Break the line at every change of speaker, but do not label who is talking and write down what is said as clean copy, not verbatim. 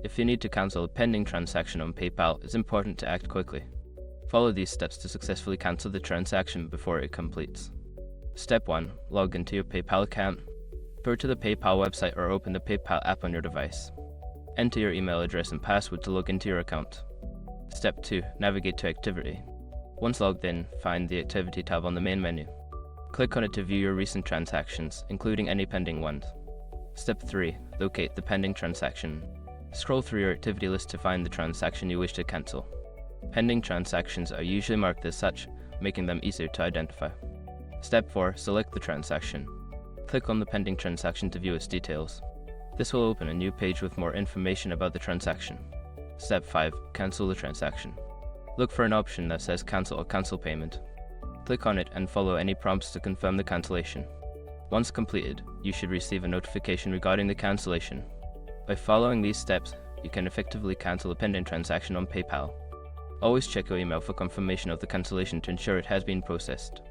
If you need to cancel a pending transaction on PayPal, it's important to act quickly. Follow these steps to successfully cancel the transaction before it completes. Step 1. Log into your PayPal account. Go to the PayPal website or open the PayPal app on your device. Enter your email address and password to log into your account. Step 2. Navigate to Activity. Once logged in, find the Activity tab on the main menu. Click on it to view your recent transactions, including any pending ones. Step 3. Locate the pending transaction. Scroll through your activity list to find the transaction you wish to cancel. Pending transactions are usually marked as such, making them easier to identify. Step 4. Select the transaction. Click on the pending transaction to view its details. This will open a new page with more information about the transaction. Step 5. Cancel the transaction. Look for an option that says Cancel or Cancel Payment. Click on it and follow any prompts to confirm the cancellation. Once completed, you should receive a notification regarding the cancellation. By following these steps, you can effectively cancel a pending transaction on PayPal. Always check your email for confirmation of the cancellation to ensure it has been processed.